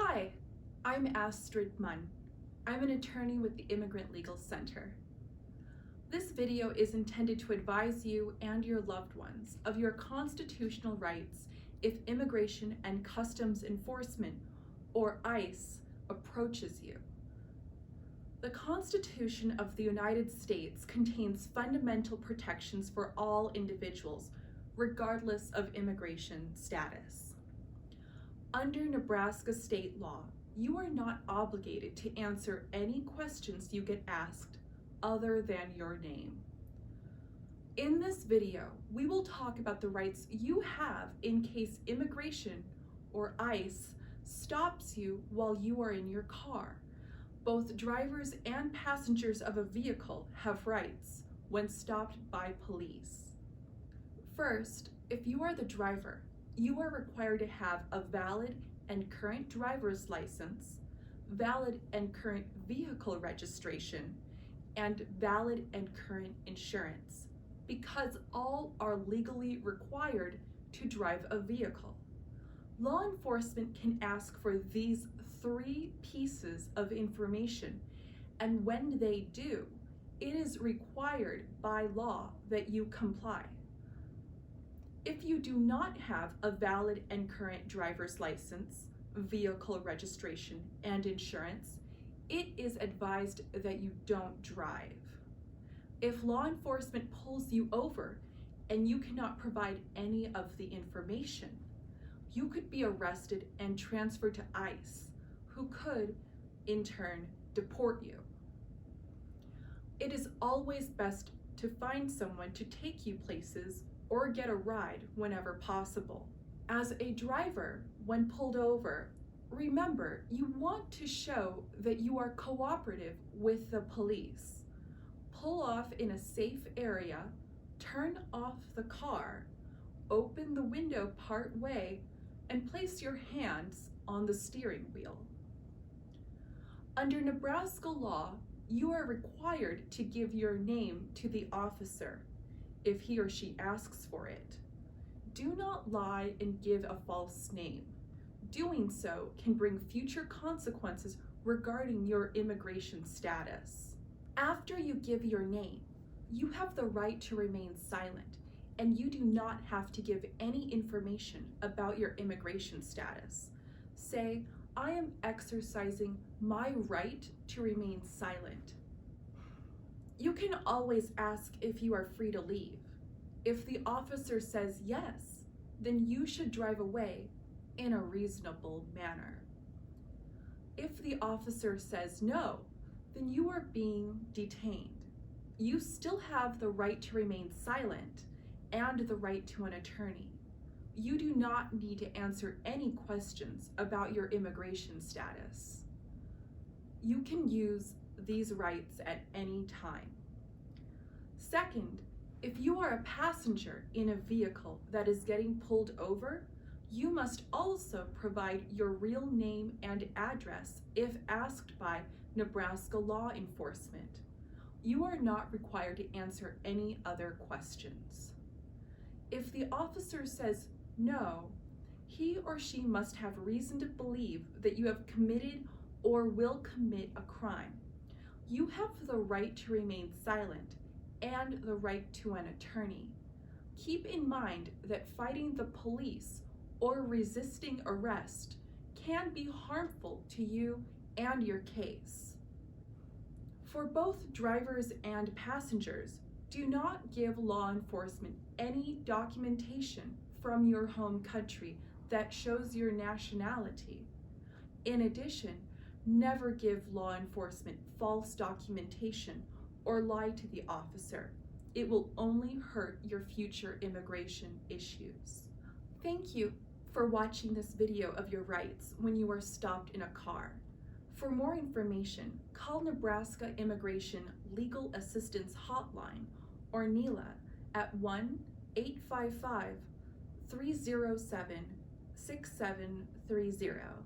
Hi, I'm Astrid Munn. I'm an attorney with the Immigrant Legal Center. This video is intended to advise you and your loved ones of your constitutional rights if Immigration and Customs Enforcement, or ICE, approaches you. The Constitution of the United States contains fundamental protections for all individuals, regardless of immigration status. Under Nebraska state law, you are not obligated to answer any questions you get asked other than your name. In this video, we will talk about the rights you have in case immigration, or ICE, stops you while you are in your car. Both drivers and passengers of a vehicle have rights when stopped by police. First, if you are the driver, you are required to have a valid and current driver's license, valid and current vehicle registration, and valid and current insurance, because all are legally required to drive a vehicle. Law enforcement can ask for these 3 pieces of information, and when they do, it is required by law that you comply. If you do not have a valid and current driver's license, vehicle registration, and insurance, it is advised that you don't drive. If law enforcement pulls you over and you cannot provide any of the information, you could be arrested and transferred to ICE, who could, in turn, deport you. It is always best to find someone to take you places or get a ride whenever possible. As a driver, when pulled over, remember you want to show that you are cooperative with the police. Pull off in a safe area, turn off the car, open the window part way, and place your hands on the steering wheel. Under Nebraska law, you are required to give your name to the officer if he or she asks for it. Do not lie and give a false name. Doing so can bring future consequences regarding your immigration status. After you give your name, you have the right to remain silent, and you do not have to give any information about your immigration status. Say, I am exercising my right to remain silent. You can always ask if you are free to leave. If the officer says yes, then you should drive away in a reasonable manner. If the officer says no, then you are being detained. You still have the right to remain silent and the right to an attorney. You do not need to answer any questions about your immigration status. You can use these rights at any time. Second, if you are a passenger in a vehicle that is getting pulled over, you must also provide your real name and address if asked by Nebraska law enforcement. You are not required to answer any other questions. If the officer says no, he or she must have reason to believe that you have committed or will commit a crime. You have the right to remain silent and the right to an attorney. Keep in mind that fighting the police or resisting arrest can be harmful to you and your case. For both drivers and passengers, do not give law enforcement any documentation from your home country that shows your nationality. In addition, never give law enforcement false documentation or lie to the officer. It will only hurt your future immigration issues. Thank you for watching this video of your rights when you are stopped in a car. For more information, call Nebraska Immigration Legal Assistance Hotline, or NELA, at 1-855-307-6730.